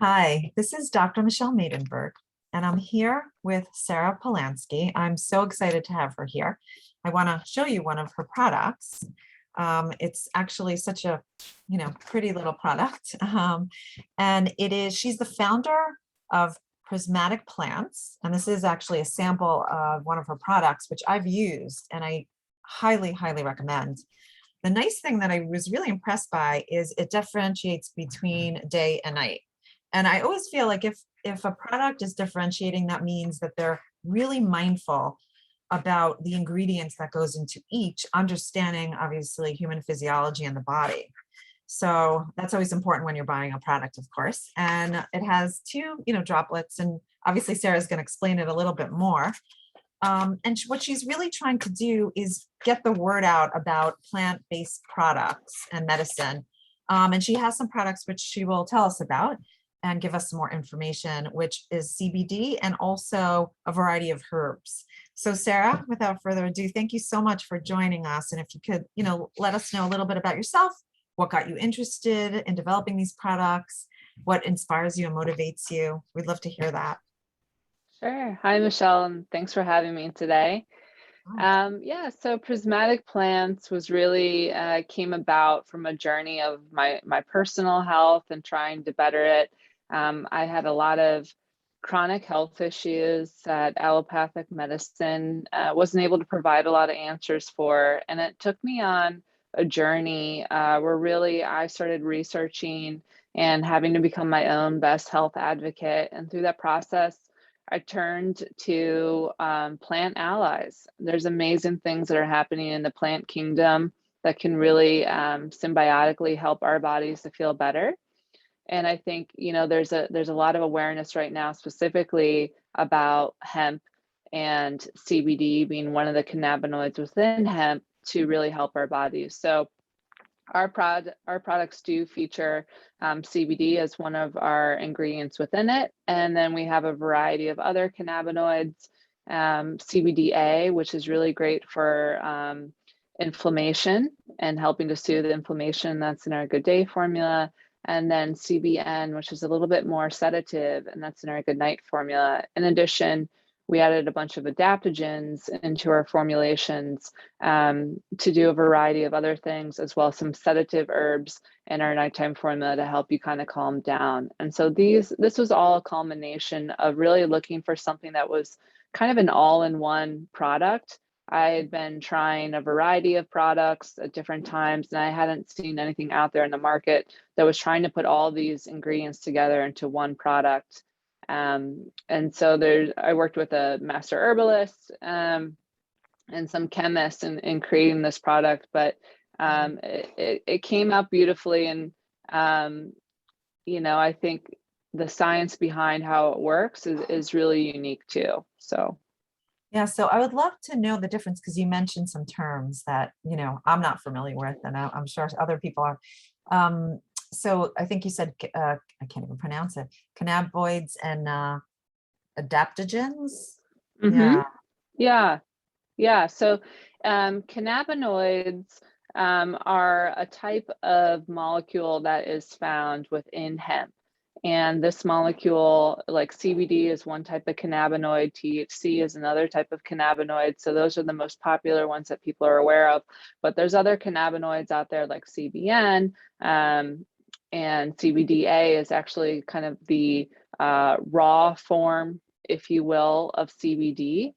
Hi, this is Dr. Michelle Maidenberg, and I'm here with Sarah Polanski. I'm so excited to have her here. I want to show you one of her products. It's actually such a, pretty little product. And she's the founder of Prismatic Plants. And this is actually a sample of one of her products, which I've used and I highly, highly recommend. The nice thing that I was really impressed by is it differentiates between day and night. And I always feel like if a product is differentiating, that means that they're really mindful about the ingredients that goes into each, understanding obviously human physiology and the body. So that's always important when you're buying a product, of course. And it has two, droplets, and obviously Sarah's going to explain it a little bit more. What she's really trying to do is get the word out about plant-based products and medicine. And she has some products which she will tell us about and give us some more information, which is CBD and also a variety of herbs. So Sarah, without further ado, thank you so much for joining us. And if you could, let us know a little bit about yourself, what got you interested in developing these products, what inspires you and motivates you. We'd love to hear that. Sure. Hi, Michelle, and thanks for having me today. So Prismatic Plants was really came about from a journey of my personal health and trying to better it. I had a lot of chronic health issues that allopathic medicine wasn't able to provide a lot of answers for. And it took me on a journey where really I started researching and having to become my own best health advocate. And through that process, I turned to plant allies. There's amazing things that are happening in the plant kingdom that can really symbiotically help our bodies to feel better. And I think, there's a lot of awareness right now, specifically about hemp and CBD being one of the cannabinoids within hemp to really help our bodies. So our products do feature CBD as one of our ingredients within it. And then we have a variety of other cannabinoids, CBDA, which is really great for inflammation and helping to soothe inflammation. That's in our Good Day formula. And then CBN, which is a little bit more sedative, and that's in our Good Night formula. In addition, we added a bunch of adaptogens into our formulations to do a variety of other things, as well as some sedative herbs in our nighttime formula to help you kind of calm down. And so this was all a culmination of really looking for something that was kind of an all-in-one product. I had been trying a variety of products at different times, and I hadn't seen anything out there in the market that was trying to put all these ingredients together into one product. And so I worked with a master herbalist and some chemists in creating this product, but it came out beautifully. And, I think the science behind how it works is really unique too. So. Yeah, so I would love to know the difference, because you mentioned some terms that, I'm not familiar with, and I'm sure other people are. So I think you said, I can't even pronounce it, cannabinoids and adaptogens. Mm-hmm. Yeah. So cannabinoids are a type of molecule that is found within hemp. And this molecule, like CBD, is one type of cannabinoid, THC is another type of cannabinoid. So those are the most popular ones that people are aware of. But there's other cannabinoids out there like CBN, and CBDA is actually kind of the raw form, if you will, of CBD.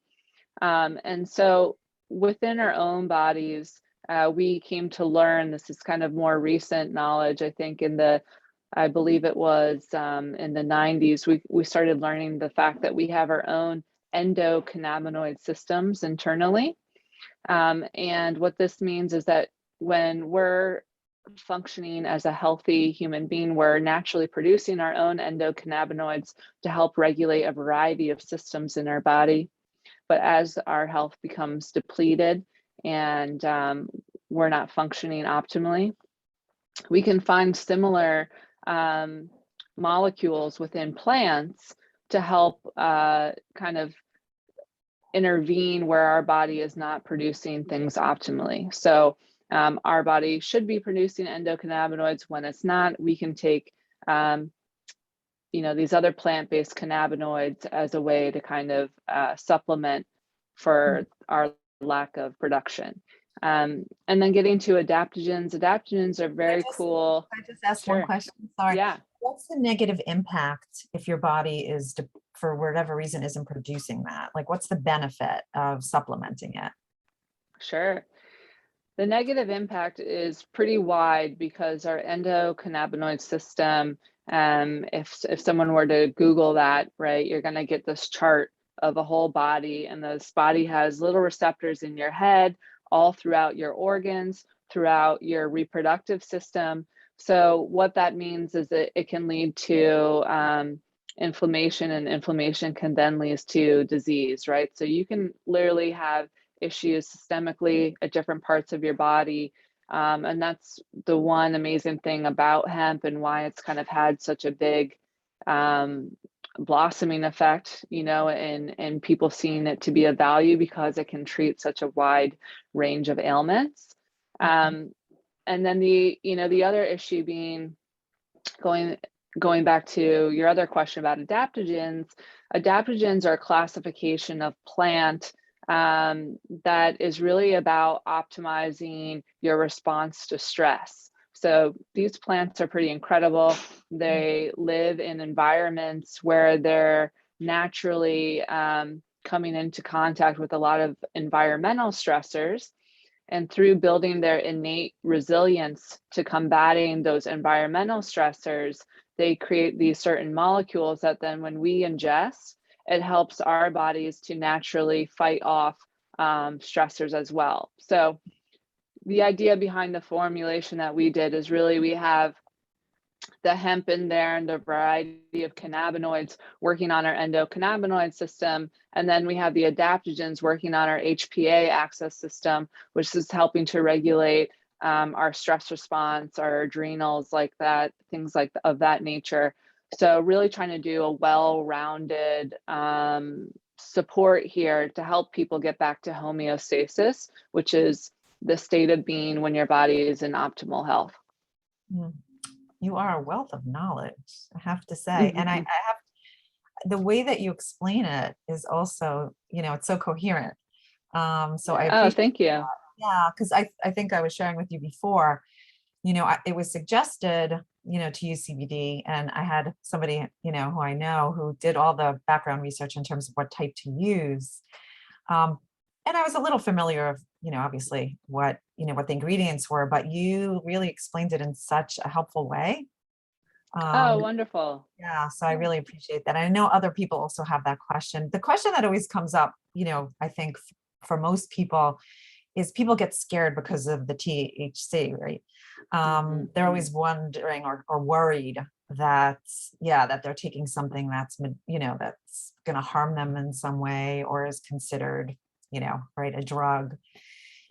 And so within our own bodies, we came to learn, this is kind of more recent knowledge, I think I believe it was in the 90s, we started learning the fact that we have our own endocannabinoid systems internally. And what this means is that when we're functioning as a healthy human being, we're naturally producing our own endocannabinoids to help regulate a variety of systems in our body. But as our health becomes depleted and we're not functioning optimally, we can find similar molecules within plants to help kind of intervene where our body is not producing things optimally. So our body should be producing endocannabinoids. When it's not, we can take these other plant-based cannabinoids as a way to kind of supplement for our lack of production. And then getting to adaptogens. Adaptogens are very cool. Can I just ask one Sure. question? Sorry. Yeah. What's the negative impact if your body is, for whatever reason, isn't producing that? Like, what's the benefit of supplementing it? Sure. The negative impact is pretty wide because our endocannabinoid system, if someone were to Google that, right, you're going to get this chart of a whole body, and this body has little receptors in your head, all throughout your organs, throughout your reproductive system. So what that means is that it can lead to inflammation, and inflammation can then lead to disease, right? So you can literally have issues systemically at different parts of your body. And that's the one amazing thing about hemp and why it's kind of had such a big blossoming effect, and people seeing it to be a value because it can treat such a wide range of ailments. And then the other issue being going back to your other question about adaptogens. Adaptogens are a classification of plant that is really about optimizing your response to stress. So these plants are pretty incredible. They live in environments where they're naturally coming into contact with a lot of environmental stressors. And through building their innate resilience to combating those environmental stressors, they create these certain molecules that then when we ingest, it helps our bodies to naturally fight off stressors as well. So the idea behind the formulation that we did is really we have the hemp in there and the variety of cannabinoids working on our endocannabinoid system. And then we have the adaptogens working on our HPA axis system, which is helping to regulate our stress response, our adrenals, like that, things like of that nature. So really trying to do a well-rounded support here to help people get back to homeostasis, which is the state of being when your body is in optimal health. You are a wealth of knowledge, I have to say. And I have, the way that you explain it is also, it's so coherent. So I appreciate thank you. that. Yeah, because I think I was sharing with you before, it was suggested, to use CBD, and I had somebody, who I know who did all the background research in terms of what type to use. And I was a little familiar of, obviously what the ingredients were, but you really explained it in such a helpful way. Oh, wonderful. Yeah, so I really appreciate that. I know other people also have that question. The question that always comes up, I think for most people is people get scared because of the THC, right? They're always wondering or worried that, that they're taking something that's, that's going to harm them in some way or is considered, right, a drug.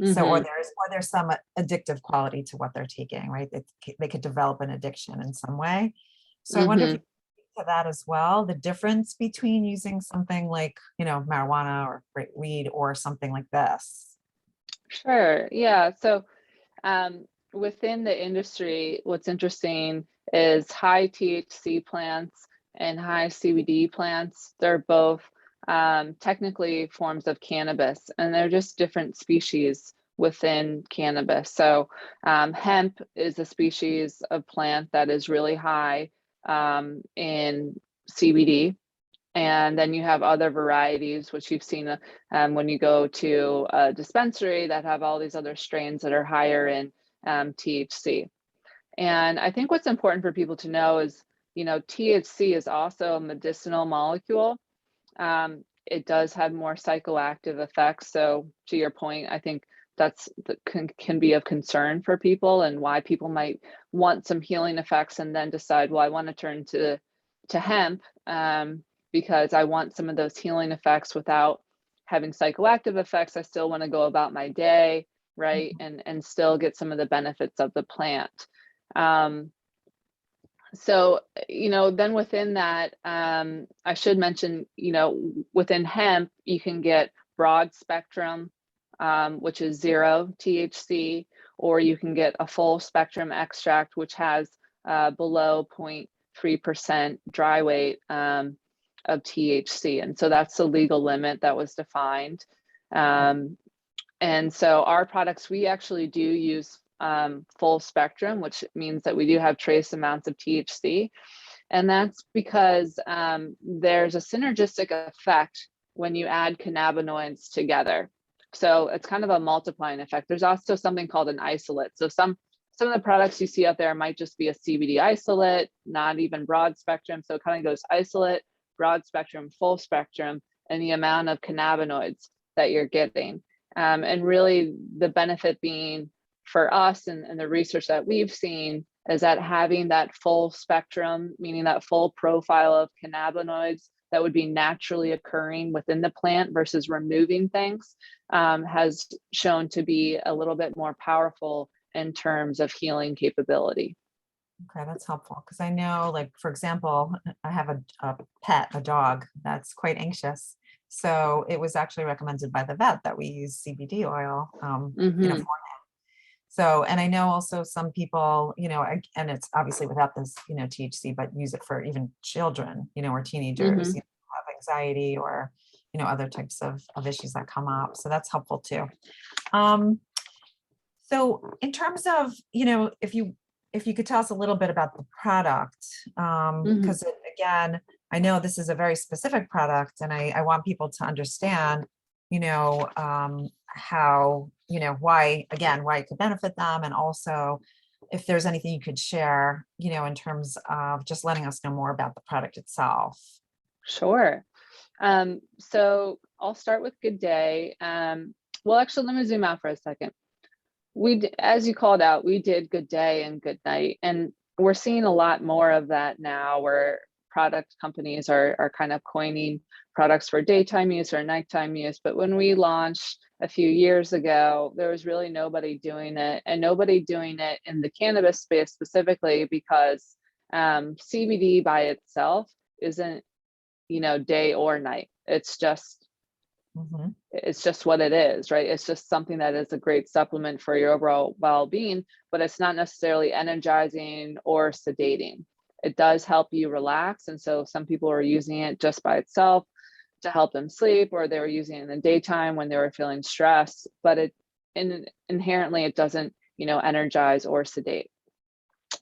So, or there's some addictive quality to what they're taking, right? They could develop an addiction in some way. So I wonder if you could speak to that as well, the difference between using something like, marijuana or weed or something like this. Sure. Yeah. So within the industry, what's interesting is high THC plants and high CBD plants. They're both technically forms of cannabis, and they're just different species within cannabis. So hemp is a species of plant that is really high in CBD. And then you have other varieties, which you've seen when you go to a dispensary that have all these other strains that are higher in THC. And I think what's important for people to know is, THC is also a medicinal molecule. It does have more psychoactive effects. So to your point, I think that's can be of concern for people, and why people might want some healing effects and then decide, well, I want to turn to hemp because I want some of those healing effects without having psychoactive effects. I still want to go about my day, right, and still get some of the benefits of the plant. So, then within that, I should mention, within hemp, you can get broad spectrum, which is 0 THC, or you can get a full spectrum extract, which has below 3% dry weight of THC. And so that's the legal limit that was defined. And so our products, we actually do use full spectrum, which means that we do have trace amounts of THC. And that's because there's a synergistic effect when you add cannabinoids together. So it's kind of a multiplying effect. There's also something called an isolate. So some of the products you see out there might just be a CBD isolate, not even broad spectrum. So it kind of goes isolate, broad spectrum, full spectrum, and the amount of cannabinoids that you're getting. And really the benefit being for us and the research that we've seen is that having that full spectrum, meaning that full profile of cannabinoids that would be naturally occurring within the plant versus removing things, has shown to be a little bit more powerful in terms of healing capability. Okay, that's helpful because I know, like, for example, I have a pet, a dog that's quite anxious. So it was actually recommended by the vet that we use CBD oil, for him. So, and I know also some people, and it's obviously without this, THC, but use it for even children, or teenagers, who have anxiety or, other types of issues that come up. So that's helpful too. So in terms of, if you could tell us a little bit about the product, because again, I know this is a very specific product and I want people to understand, how, why it could benefit them. And also if there's anything you could share, in terms of just letting us know more about the product itself. Sure. So I'll start with Good Day. Well, actually, let me zoom out for a second. As you called out, we did Good Day and Good Night, and we're seeing a lot more of that now where product companies are kind of coining products for daytime use or nighttime use. But when we launched a few years ago, there was really nobody doing it, and nobody doing it in the cannabis space specifically because CBD by itself isn't, day or night. It's just what it is, right? It's just something that is a great supplement for your overall well-being, but it's not necessarily energizing or sedating. It does help you relax. And so some people are using it just by itself to help them sleep, or they were using it in the daytime when they were feeling stressed, but inherently it doesn't, energize or sedate.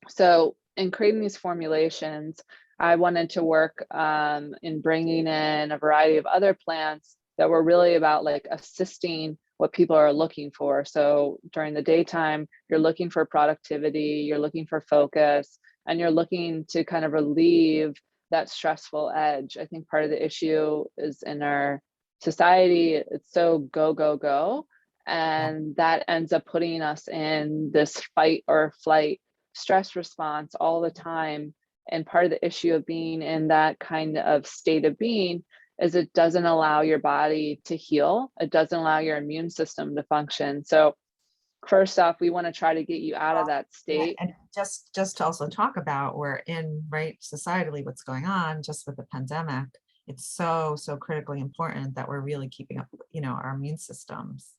So in creating these formulations, I wanted to work in bringing in a variety of other plants that were really about like assisting what people are looking for. So during the daytime, you're looking for productivity, you're looking for focus, and you're looking to kind of relieve that stressful edge. I think part of the issue is in our society, it's so go, go, go. And that ends up putting us in this fight or flight stress response all the time. And part of the issue of being in that kind of state of being is it doesn't allow your body to heal. It doesn't allow your immune system to function. So first off, we want to try to get you out of that state. And just to also talk about we're in, right, societally, what's going on just with the pandemic. It's so critically important that we're really keeping up, our immune systems.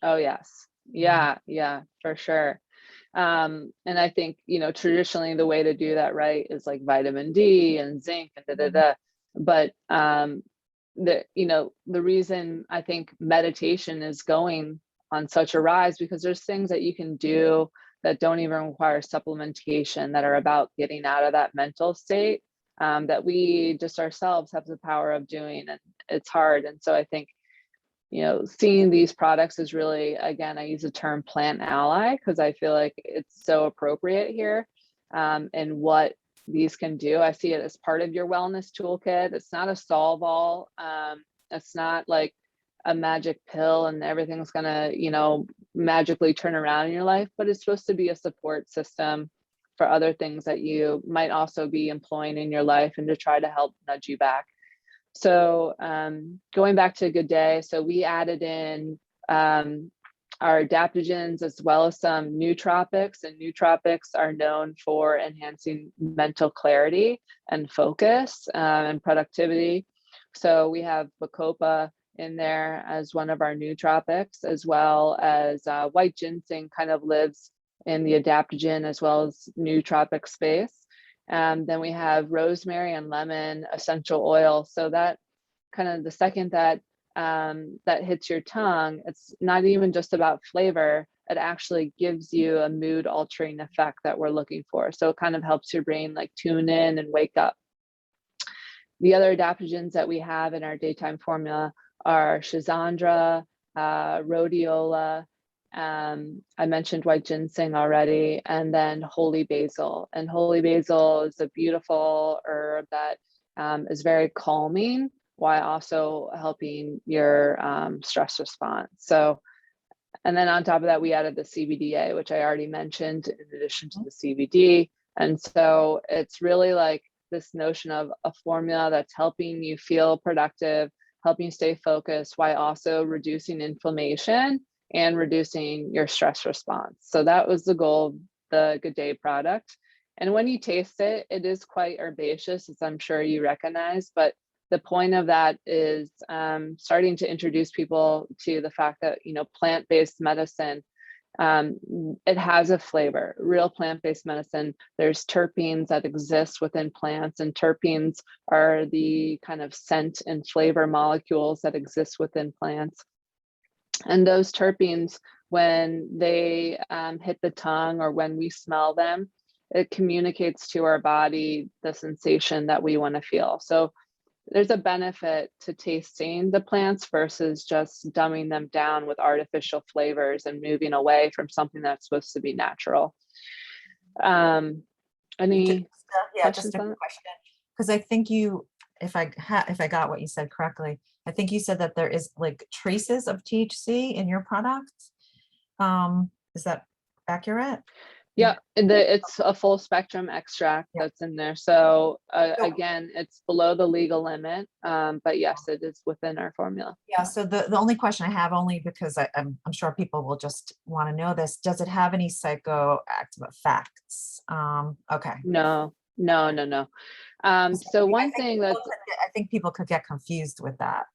Oh, yes. Yeah, for sure. And I think, traditionally the way to do that right is like vitamin D and zinc and But the reason I think meditation is going on such a rise because there's things that you can do that don't even require supplementation that are about getting out of that mental state that we just ourselves have the power of doing, and it's hard. And so I think seeing these products is really, again, I use the term plant ally because I feel like it's so appropriate here, and what these can do. I see it as part of your wellness toolkit. It's not a solve all. It's not like a magic pill and everything's gonna, magically turn around in your life, but it's supposed to be a support system for other things that you might also be employing in your life and to try to help nudge you back. So going back to Good Day, so we added in our adaptogens as well as some nootropics, and nootropics are known for enhancing mental clarity and focus and productivity. So we have Bacopa in there as one of our nootropics, as well as white ginseng kind of lives in the adaptogen as well as nootropic space. Then we have rosemary and lemon essential oil. So that kind of the second that that hits your tongue, it's not even just about flavor. It actually gives you a mood altering effect that we're looking for. So it kind of helps your brain like tune in and wake up. The other adaptogens that we have in our daytime formula are Schizandra, rhodiola, I mentioned white ginseng already, and then holy basil. And holy basil is a beautiful herb that is very calming while also helping your stress response. So, and then on top of that, we added the CBDA, which I already mentioned in addition to the CBD. And so it's really like this notion of a formula that's helping you feel productive, helping you stay focused while also reducing inflammation and reducing your stress response. So that was the goal of the Good Day product. And when you taste it, it is quite herbaceous, as I'm sure you recognize, but the point of that is starting to introduce people to the fact that, you know, plant-based medicine, it has a flavor. Real plant-based medicine, there's terpenes that exist within plants, and terpenes are the kind of scent and flavor molecules that exist within plants. And those terpenes, when they hit the tongue or when we smell them, it communicates to our body the sensation that we want to feel. So there's a benefit to tasting the plants versus just dumbing them down with artificial flavors and moving away from something that's supposed to be natural. Any questions just a on it? question, because I think if I got what you said correctly, I think you said that there is like traces of THC in your product. Is that accurate? Yeah, it's a full spectrum extract that's in there. So again, it's below the legal limit, but yes, it is within our formula. Yeah, so the only question I have, only because I'm sure people will just want to know this, does it have any psychoactive effects? Okay. No. So one thing that's, I think people could get confused with that.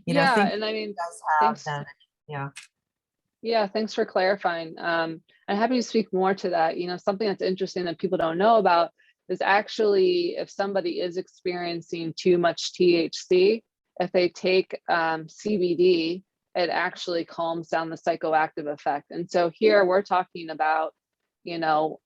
You know, yeah, think and I mean, it does have thanks. then, yeah. Yeah, thanks for clarifying. I'm happy to speak more to that. You know, something that's interesting that people don't know about is actually if somebody is experiencing too much THC, if they take CBD, it actually calms down the psychoactive effect. And so here we're talking about, you know,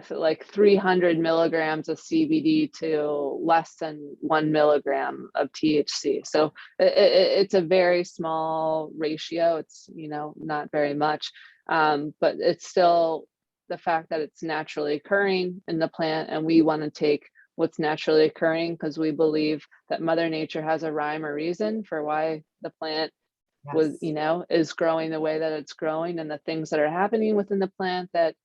like 300 milligrams of CBD to less than 1 milligram of THC. So it's a very small ratio. It's, you know, not very much, but it's still the fact that it's naturally occurring in the plant, and we want to take what's naturally occurring because we believe that Mother Nature has a rhyme or reason for why the plant was, you know, is growing the way that it's growing, and the things that are happening within the plant that,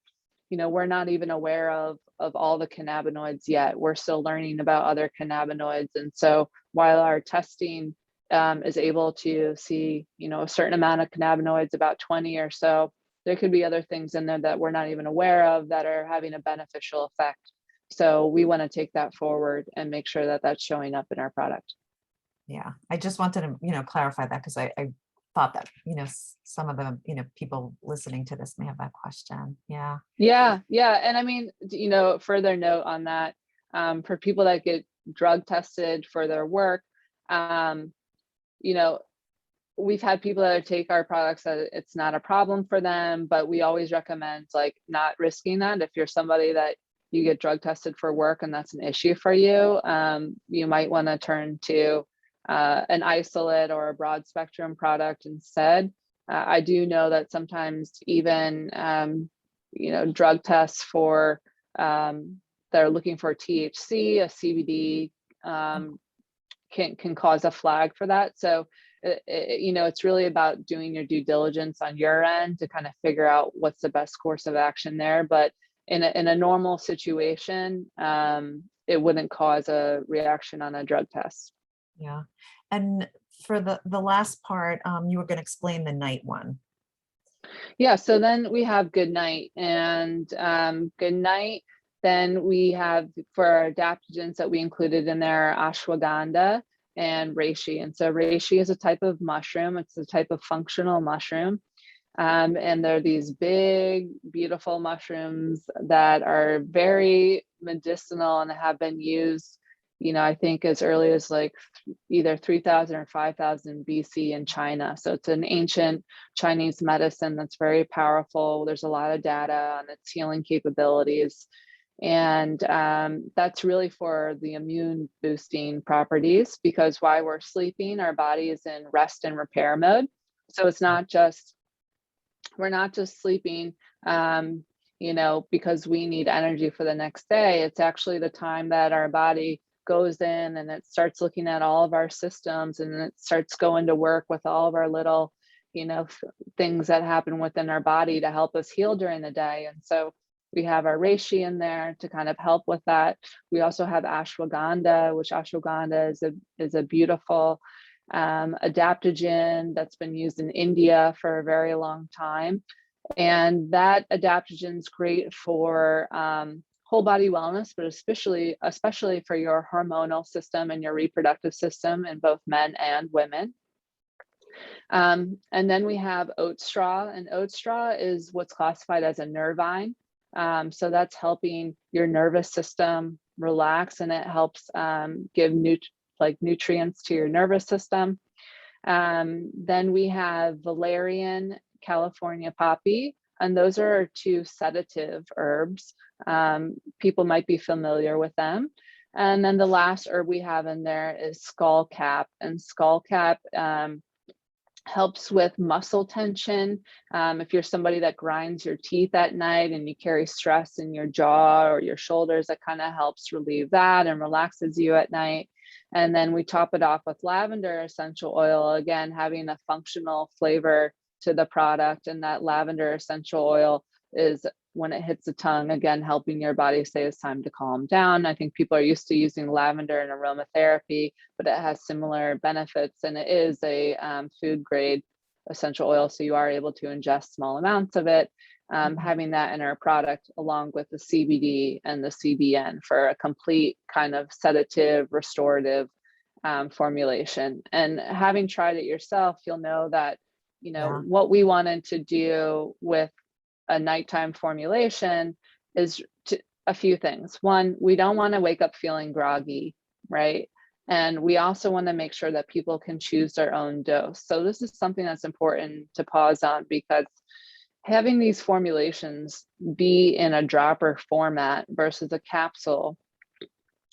you know, we're not even aware of all the cannabinoids yet. We're still learning about other cannabinoids. And so while our testing is able to see, you know, a certain amount of cannabinoids, about 20 or so, there could be other things in there that we're not even aware of that are having a beneficial effect. So we want to take that forward and make sure that that's showing up in our product. Yeah, I just wanted to, you know, clarify that because I thought that, you know, some of the, you know, people listening to this may have that question. Yeah. Yeah. And I mean, you know, further note on that, for people that get drug tested for their work, you know, we've had people that take our products that it's not a problem for them, but we always recommend like not risking that. If you're somebody that you get drug tested for work and that's an issue for you, you might want to turn to an isolate or a broad spectrum product instead. I do know that sometimes even, you know, drug tests for that are looking for THC, a CBD can cause a flag for that. So, you know, it's really about doing your due diligence on your end to kind of figure out what's the best course of action there. But in a normal situation, it wouldn't cause a reaction on a drug test. Yeah. And for the last part, you were going to explain the night one. Yeah, so then we have Good Night, and Good Night, then we have for our adaptogens that we included in there, ashwagandha and reishi. And so reishi is a type of mushroom. It's a type of functional mushroom. And they're these big, beautiful mushrooms that are very medicinal and have been used, I think as early as like either 3000 or 5000 BC in China. So it's an ancient Chinese medicine that's very powerful. There's a lot of data on its healing capabilities. And that's really for the immune boosting properties, because while we're sleeping, our body is in rest and repair mode. So it's not just, we're not just sleeping, because we need energy for the next day. It's actually the time that our body goes in and it starts looking at all of our systems, and it starts going to work with all of our little, things that happen within our body to help us heal during the day. And so we have our reishi in there to kind of help with that. We also have ashwagandha, which ashwagandha is a beautiful adaptogen that's been used in India for a very long time. And that adaptogen is great for whole body wellness, but especially for your hormonal system and your reproductive system in both men and women. And then we have oat straw, and oat straw is what's classified as a nervine. So that's helping your nervous system relax, and it helps give nutrients to your nervous system. Then we have valerian, California poppy, and those are our two sedative herbs. People might be familiar with them. And then the last herb we have in there is skullcap, and skullcap helps with muscle tension. If you're somebody that grinds your teeth at night and you carry stress in your jaw or your shoulders, that kind of helps relieve that and relaxes you at night. And then we top it off with lavender essential oil, again, having a functional flavor to the product. And that lavender essential oil is, when it hits the tongue, again, helping your body say it's time to calm down. I think people are used to using lavender in aromatherapy, but it has similar benefits, and it is a food grade essential oil. So you are able to ingest small amounts of it. Having that in our product along with the CBD and the CBN for a complete kind of sedative, restorative formulation. And having tried it yourself, you'll know that, what we wanted to do with a nighttime formulation is a few things. One, we don't want to wake up feeling groggy, right? And we also want to make sure that people can choose their own dose. So this is something that's important to pause on, because having these formulations be in a dropper format versus a capsule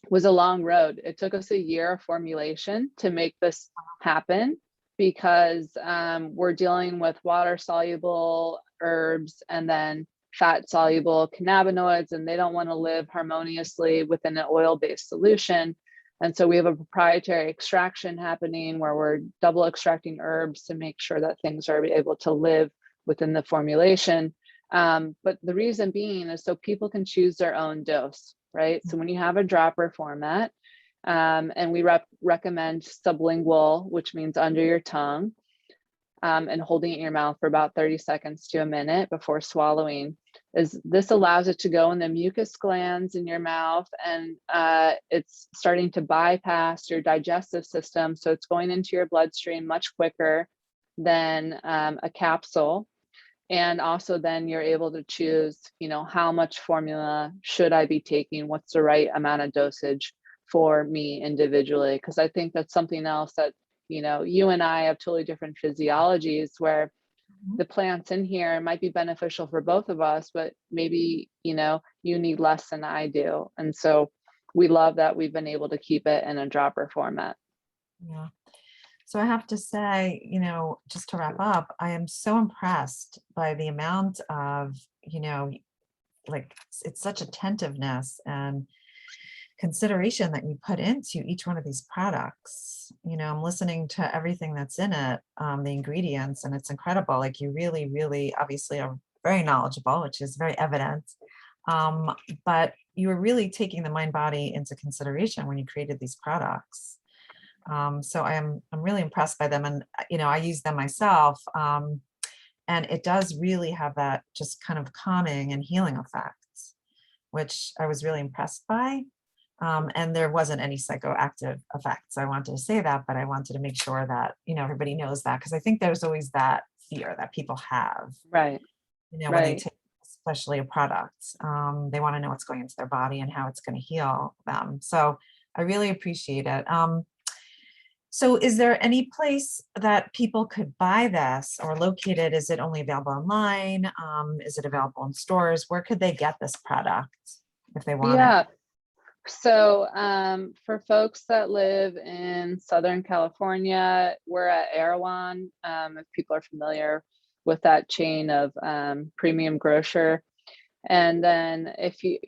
was a long road. It took us a year of formulation to make this happen, because we're dealing with water soluble herbs and then fat soluble cannabinoids, and they don't want to live harmoniously within an oil-based solution. And so we have a proprietary extraction happening where we're double extracting herbs to make sure that things are able to live within the formulation. But the reason being is so people can choose their own dose, right? So when you have a dropper format, and we recommend sublingual, which means under your tongue, and holding it in your mouth for about 30 seconds to a minute before swallowing, this allows it to go in the mucus glands in your mouth, and it's starting to bypass your digestive system. So it's going into your bloodstream much quicker than a capsule. And also then you're able to choose, how much formula should I be taking? What's the right amount of dosage for me individually? Because I think that's something else that, you and I have totally different physiologies, where the plants in here might be beneficial for both of us, but maybe, you need less than I do. And so we love that we've been able to keep it in a dropper format. Yeah. So I have to say, just to wrap up, I am so impressed by the amount of, it's such attentiveness and consideration that you put into each one of these products. I'm listening to everything that's in it, the ingredients, and it's incredible. Like, you really, really obviously are very knowledgeable, which is very evident. But you were really taking the mind body into consideration when you created these products. So I'm really impressed by them, and I use them myself, and it does really have that just kind of calming and healing effects, which I was really impressed by. And there wasn't any psychoactive effects. I wanted to say that, but I wanted to make sure that everybody knows that, because I think there's always that fear that people have, Right. when they Right. take especially a product. They want to know what's going into their body and how it's going to heal them. So I really appreciate it. So is there any place that people could buy this or locate it? Is it only available online? Is it available in stores? Where could they get this product if they want it? Yeah. So for folks that live in Southern California, we're at Erewhon. If people are familiar with that chain of premium grocer. And then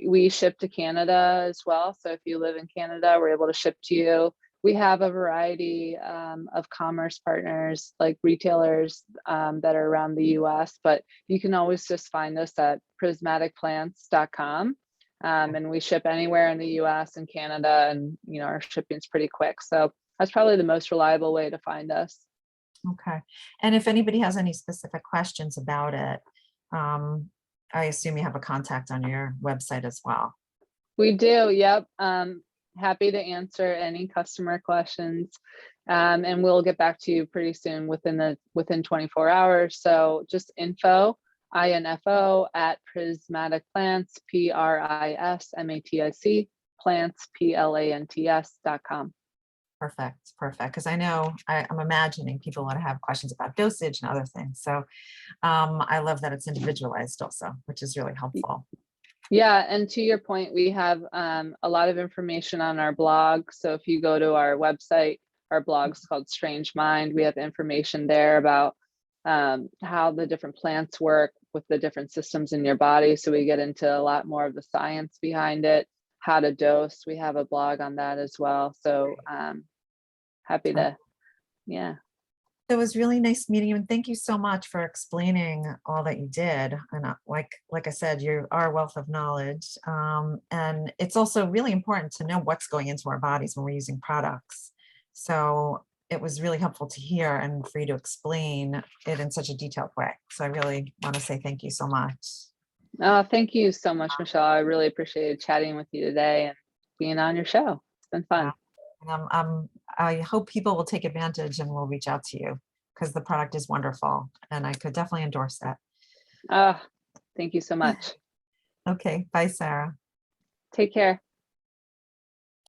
we ship to Canada as well. So if you live in Canada, we're able to ship to you. We have a variety of commerce partners, like retailers that are around the US, but you can always just find us at prismaticplants.com. And we ship anywhere in the US and Canada, and our shipping's pretty quick. So that's probably the most reliable way to find us. Okay. And if anybody has any specific questions about it, I assume you have a contact on your website as well. We do, yep. Happy to answer any customer questions. And we'll get back to you pretty soon within 24 hours. So just info at Prismatic Plants, PRISMATIC, plants, PLANTS.com. Perfect. Because I know I'm imagining people want to have questions about dosage and other things. So I love that it's individualized also, which is really helpful. Yeah, and to your point, we have a lot of information on our blog. So if you go to our website, our blog's called Strange Mind. We have information there about how the different plants work with the different systems in your body. So we get into a lot more of the science behind it, how to dose. We have a blog on that as well. So happy to, yeah. It was really nice meeting you, and thank you so much for explaining all that you did. And like I said, you are a wealth of knowledge, and it's also really important to know what's going into our bodies when we're using products. So it was really helpful to hear and for you to explain it in such a detailed way. So I really want to say thank you so much. Thank you so much, Michelle. I really appreciated chatting with you today and being on your show. It's been fun. And I hope people will take advantage and will reach out to you because the product is wonderful and I could definitely endorse that. Thank you so much. Okay. Bye, Sarah. Take care.